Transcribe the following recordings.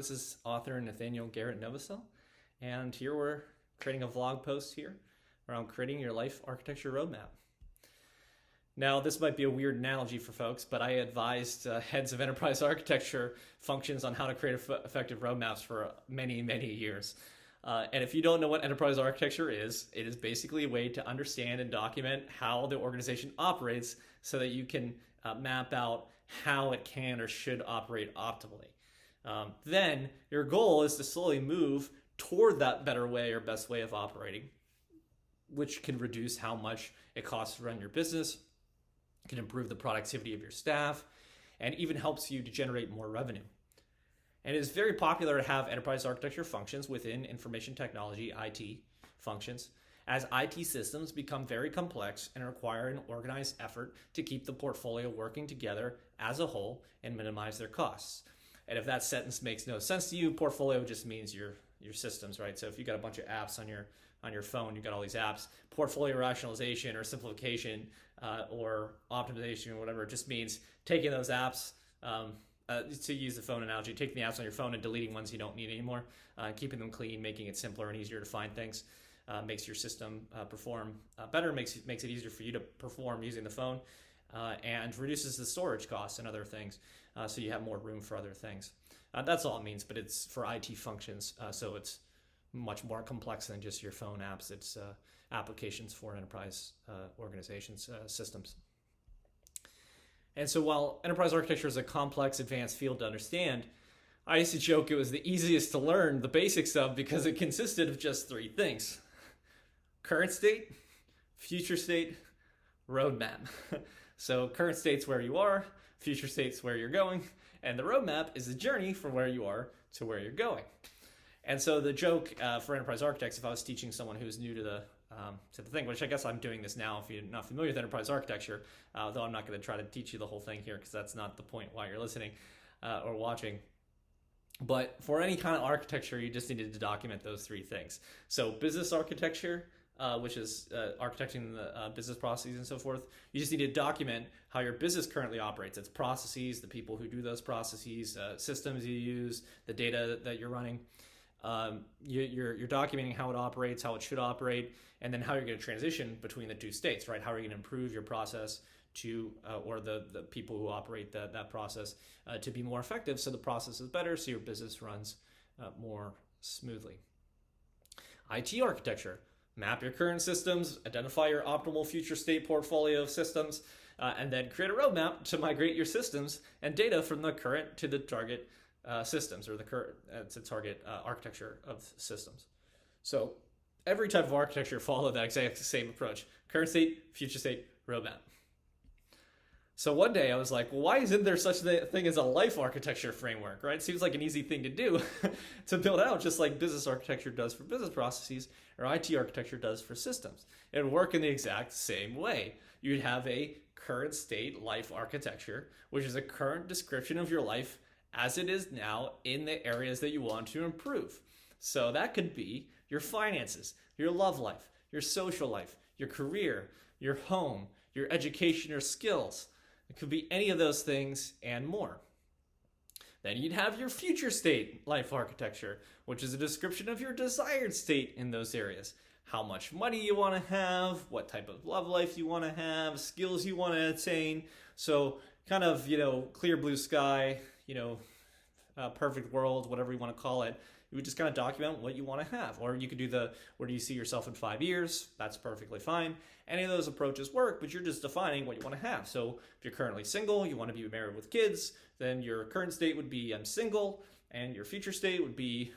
This is author Nathaniel Garrett Novosel, and here we're creating a vlog post here around creating your life architecture roadmap. Now, this might be a weird analogy for folks, but I advised heads of enterprise architecture functions on how to create effective roadmaps for many, many years. And if you don't know what enterprise architecture is, it is basically a way to understand and document how the organization operates so that you can map out how it can or should operate optimally. Then your goal is to slowly move toward that better way or best way of operating, which can reduce how much it costs to run your business, can improve the productivity of your staff, and even helps you to generate more revenue. And it is very popular to have enterprise architecture functions within information technology, IT functions, as IT systems become very complex and require an organized effort to keep the portfolio working together as a whole and minimize their costs. And if that sentence makes no sense to you, portfolio just means your systems, right? So if you got a bunch of apps on your phone, you got all these apps, portfolio rationalization or simplification or optimization or whatever, it just means taking those apps, to use the phone analogy, taking the apps on your phone and deleting ones you don't need anymore, keeping them clean, making it simpler and easier to find things, makes your system perform better, makes it easier for you to perform using the phone, and reduces the storage costs and other things, so you have more room for other things. That's all it means, but it's for IT functions, so it's much more complex than just your phone apps. It's applications for enterprise organizations, systems. And so while enterprise architecture is a complex, advanced field to understand, I used to joke it was the easiest to learn the basics of because it consisted of just three things: current state, future state, roadmap. So current state's where you are, future state's where you're going, and the roadmap is the journey from where you are to where you're going. And so the joke for enterprise architects, if I was teaching someone who's new to the thing, which I guess I'm doing this now if you're not familiar with enterprise architecture, though I'm not going to try to teach you the whole thing here because that's not the point why you're listening or watching. But for any kind of architecture, you just needed to document those three things. So business architecture, which is architecting the business processes and so forth. You just need to document how your business currently operates, its processes, the people who do those processes, systems you use, the data that you're running. You're documenting how it operates, how it should operate, and then how you're going to transition between the two states, right? How are you going to improve your process to, or the people who operate that process to be more effective so the process is better, so your business runs more smoothly. IT architecture. Map your current systems, identify your optimal future state portfolio of systems, and then create a roadmap to migrate your systems and data from the current to the target systems, or the current to target architecture of systems. So every type of architecture follow that exact same approach: current state, future state, roadmap. So one day I was like, well, why isn't there such a thing as a life architecture framework, right? It seems like an easy thing to do to build out, just like business architecture does for business processes or IT architecture does for systems. It would work in the exact same way. You'd have a current state life architecture, which is a current description of your life as it is now in the areas that you want to improve. So that could be your finances, your love life, your social life, your career, your home, your education or skills. It could be any of those things and more. Then you'd have your future state life architecture, which is a description of your desired state in those areas. How much money you want to have, what type of love life you want to have, skills you want to attain. So kind of, clear blue sky, perfect world, whatever you want to call it. You would just kind of document what you want to have. Or you could do where do you see yourself in 5 years? That's perfectly fine. Any of those approaches work, but you're just defining what you want to have. So if you're currently single, you want to be married with kids, then your current state would be I'm single, and your future state would be,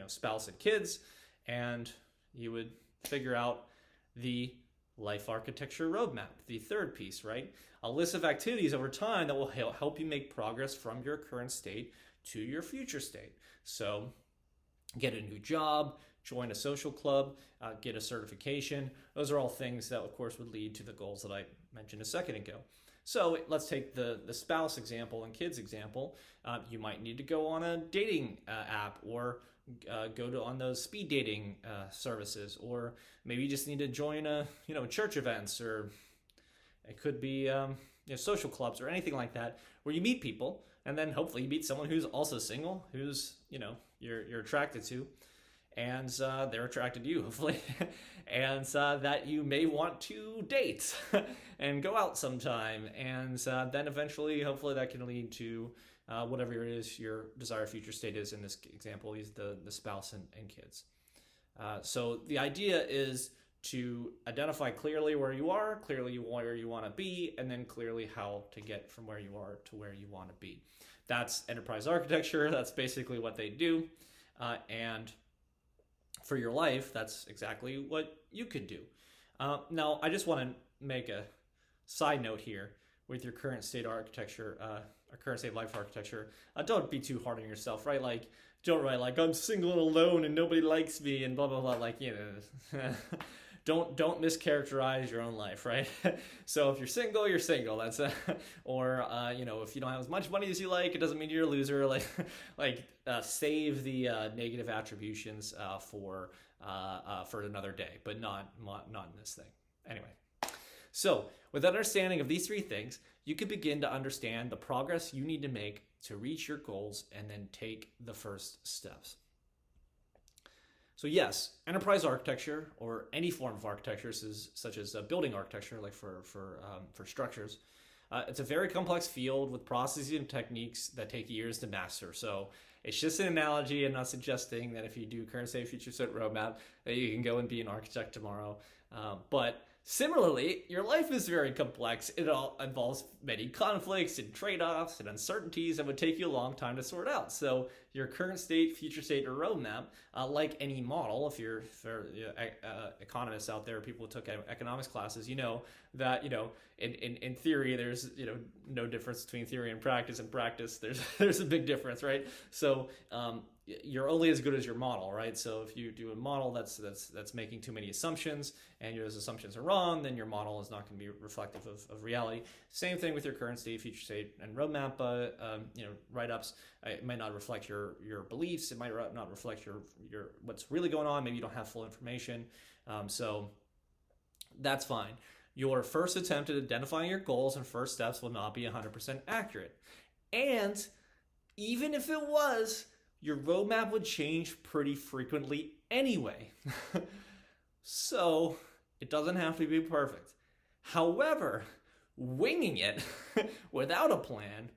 spouse and kids, and you would figure out the life architecture roadmap, the third piece, right? A list of activities over time that will help you make progress from your current state to your future state. So get a new job, join a social club, get a certification. Those are all things that, of course, would lead to the goals that I mentioned a second ago. So let's take the spouse example and kids example. You might need to go on a dating app, or go on those speed dating services, or maybe you just need to join church events, or it could be social clubs or anything like that, where you meet people and then hopefully you meet someone who's also single, who's, you're attracted to, and they're attracted to you, hopefully, and that you may want to date and go out sometime, and then eventually, hopefully, that can lead to whatever it is your desired future state is. In this example, is the spouse and kids. So the idea is to identify clearly where you are, clearly where you want to be, and then clearly how to get from where you are to where you want to be. That's enterprise architecture. That's basically what they do. And for your life, that's exactly what you could do. Now, I just want to make a side note here with your current state architecture, or current state life architecture. Don't be too hard on yourself, right? Like, don't write like, I'm single and alone and nobody likes me and blah, blah, blah. Like, don't mischaracterize your own life, right? So if you're single, you're single. That's or if you don't have as much money as you like, it doesn't mean you're a loser. Save the negative attributions for another day, but not in this thing. Anyway, so with understanding of these three things, you can begin to understand the progress you need to make to reach your goals and then take the first steps. So yes, enterprise architecture, or any form of architecture, such as building architecture, like for structures, it's a very complex field with processes and techniques that take years to master. So it's just an analogy. I'm not suggesting that if you do current state, future state roadmap, that you can go and be an architect tomorrow. But similarly, your life is very complex. It all involves many conflicts and trade-offs and uncertainties that would take you a long time to sort out. So your current state, future state, or roadmap, like any model, if you're economists out there, people who took economics classes, you know that in theory there's no difference between theory and practice. In practice, there's a big difference, right? So you're only as good as your model, right? So if you do a model that's making too many assumptions and those assumptions are wrong, then your model is not going to be reflective of reality. Same thing with your current state, future state, and roadmap write-ups. It might not reflect your beliefs. It might not reflect your what's really going on. Maybe you don't have full information. So that's fine. Your first attempt at identifying your goals and first steps will not be 100% accurate. And even if it was, your roadmap would change pretty frequently anyway. So it doesn't have to be perfect. However, winging it without a plan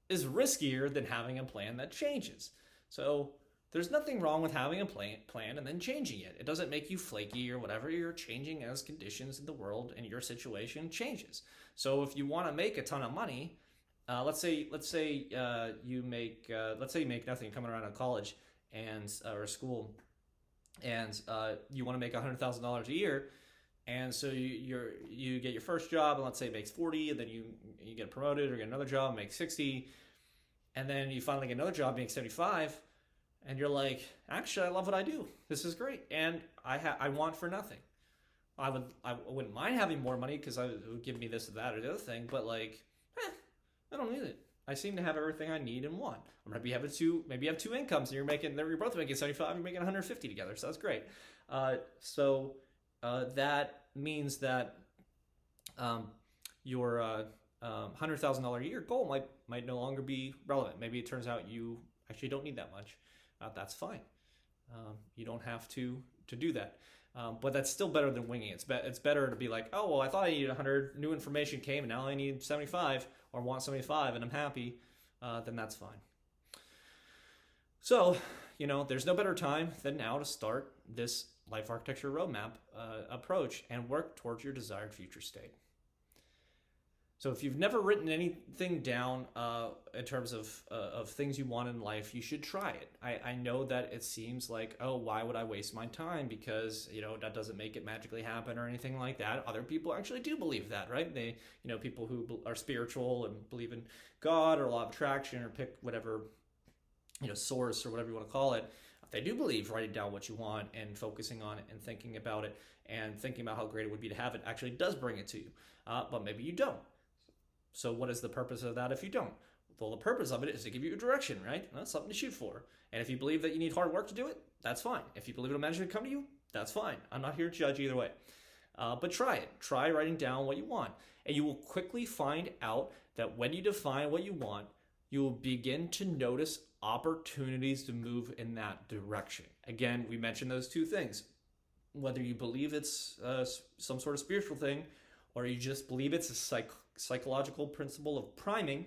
is riskier than having a plan that changes. So there's nothing wrong with having a plan and then changing it. It doesn't make you flaky or whatever. You're changing as conditions in the world and your situation changes. So if you want to make a ton of money, let's say you make nothing coming around of college or school, and you want to make $100,000 a year, and so you get your first job, and let's say it makes 40, and then you get promoted or get another job, make 60, and then you finally get another job, make 75, and you're like, actually, I love what I do. This is great, and I want for nothing. I wouldn't mind having more money because it would give me this or that or the other thing, but I don't need it. I seem to have everything I need and want. Or maybe you have two incomes and you're both making 75, you're making 150 together. So that's great. So that means that your $100,000 a year goal might no longer be relevant. Maybe it turns out you actually don't need that much. That's fine. You don't have to do that. But that's still better than winging it. It's better to be like, oh, well, I thought I needed 100, new information came, and now I need 75, or want 75, and I'm happy, then that's fine. So, there's no better time than now to start this life architecture roadmap approach and work towards your desired future state. So if you've never written anything down in terms of things you want in life, you should try it. I know that it seems like, oh, why would I waste my time? Because, that doesn't make it magically happen or anything like that. Other people actually do believe that, right? They, people who are spiritual and believe in God or law of attraction or pick whatever, source or whatever you want to call it. They do believe writing down what you want and focusing on it and thinking about it and thinking about how great it would be to have it actually does bring it to you. But maybe you don't. So what is the purpose of that if you don't? Well, the purpose of it is to give you a direction, right? That's something to shoot for. And if you believe that you need hard work to do it, that's fine. If you believe it'll magically come to you, that's fine. I'm not here to judge either way. But try it. Try writing down what you want. And you will quickly find out that when you define what you want, you'll begin to notice opportunities to move in that direction. Again, we mentioned those two things. Whether you believe it's some sort of spiritual thing or you just believe it's a psychological principle of priming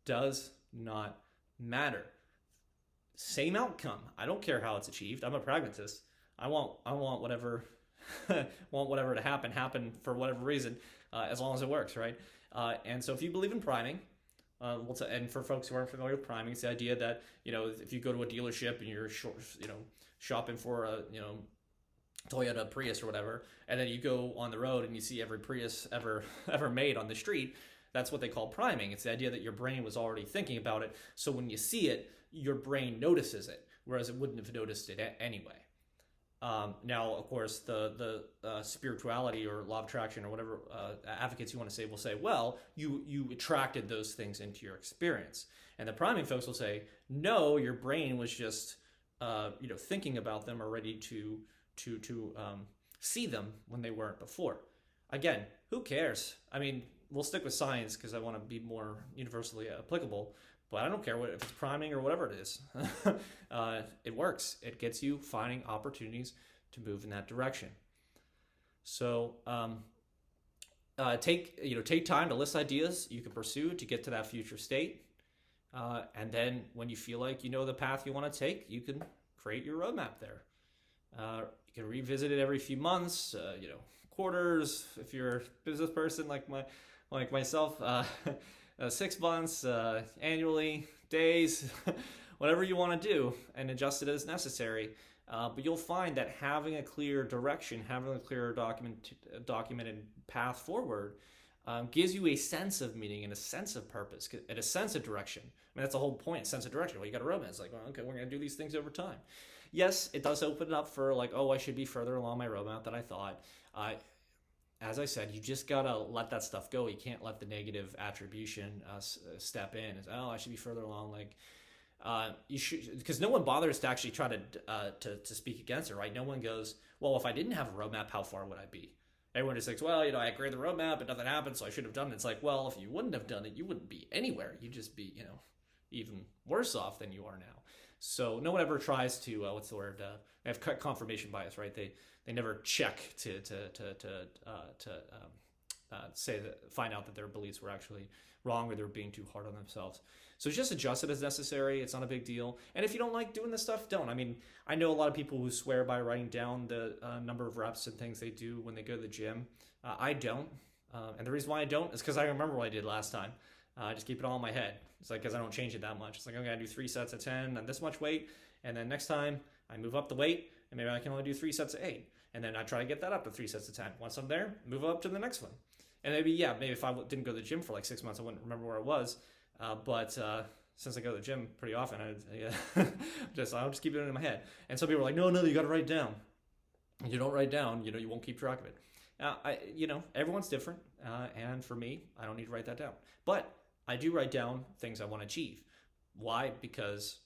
does not matter. Same outcome. I don't care how it's achieved. I'm a pragmatist. I want whatever want whatever to happen for whatever reason, as long as it works, right? And so if you believe in priming, and for folks who aren't familiar with priming, it's the idea that, if you go to a dealership and you're shopping for a Toyota Prius or whatever, and then you go on the road and you see every Prius ever made on the street, that's what they call priming. It's the idea that your brain was already thinking about it, so when you see it, your brain notices it, whereas it wouldn't have noticed it anyway. Now, of course, the spirituality or law of attraction or whatever advocates you want to say will say, well, you attracted those things into your experience. And the priming folks will say, no, your brain was just thinking about them or ready to see them when they weren't before. Again, who cares? I mean, we'll stick with science because I want to be more universally applicable. But I don't care if it's priming or whatever it is. It works. It gets you finding opportunities to move in that direction. So take time to list ideas you can pursue to get to that future state. And then when you feel like you know the path you want to take, you can create your roadmap there. You can revisit it every few months, quarters, if you're a business person like myself. 6 months, annually, days, whatever you want to do, and adjust it as necessary. But you'll find that having a clear direction, having a clear documented path forward, gives you a sense of meaning and a sense of purpose and a sense of direction. I mean, that's the whole point, sense of direction. Well, you got a roadmap. It's like, well, okay, we're going to do these things over time. Yes, it does open it up for like, oh, I should be further along my roadmap than I thought. As I said, you just gotta let that stuff go. You can't let the negative attribution step in. It's, oh, I should be further along. You should, because no one bothers to actually try to speak against it, right? No one goes, well, if I didn't have a roadmap, how far would I be? Everyone just thinks, well, I created the roadmap, but nothing happened, so I should have done it. It's like, well, if you wouldn't have done it, you wouldn't be anywhere. You'd just be, even worse off than you are now. So no one ever tries to they have confirmation bias, right? They never check to find out that their beliefs were actually wrong or they're being too hard on themselves. So just adjust it as necessary. It's not a big deal. And if you don't like doing this stuff, don't. I mean, I know a lot of people who swear by writing down the number of reps and things they do when they go to the gym. I don't. And the reason why I don't is because I remember what I did last time. I just keep it all in my head. It's like, because I don't change it that much. It's like, okay, I do 3 sets of 10 and this much weight. And then next time I move up the weight and maybe I can only do 3 sets of 8. And then I try to get that up to 3 sets of 10. Once I'm there, move up to the next one. And maybe if I didn't go to the gym for like 6 months, I wouldn't remember where I was. But since I go to the gym pretty often, I'll just keep it in my head. And some people are like, no, you got to write it down. If you don't write down, you won't keep track of it. Everyone's different. And for me, I don't need to write that down. But I do write down things I want to achieve. Why? Because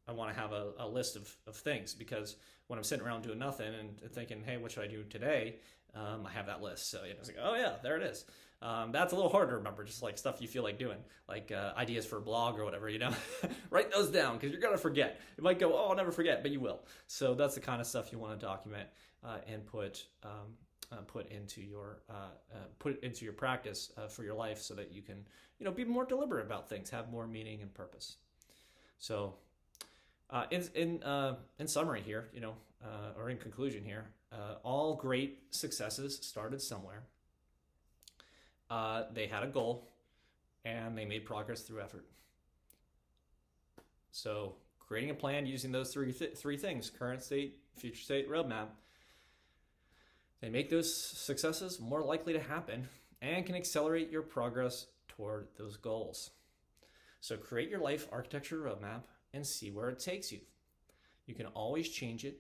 I want to have a list of things. Because when I'm sitting around doing nothing and thinking, hey, what should I do today? I have that list. So it's like, oh yeah, there it is. That's a little hard to remember, just like stuff you feel like doing, like ideas for a blog or whatever, Write those down because you're going to forget. It might go, oh, I'll never forget, but you will. So that's the kind of stuff you want to document and put into your practice for your life so that you can, be more deliberate about things, have more meaning and purpose. So in summary here, or in conclusion here, all great successes started somewhere. They had a goal, and they made progress through effort. So creating a plan using those three things, current state, future state, roadmap, they make those successes more likely to happen and can accelerate your progress toward those goals. So create your life architecture roadmap and see where it takes you. You can always change it,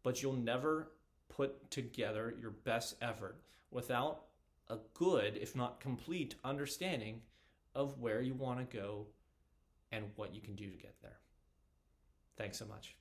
but you'll never put together your best effort without a good, if not complete, understanding of where you want to go and what you can do to get there. Thanks so much.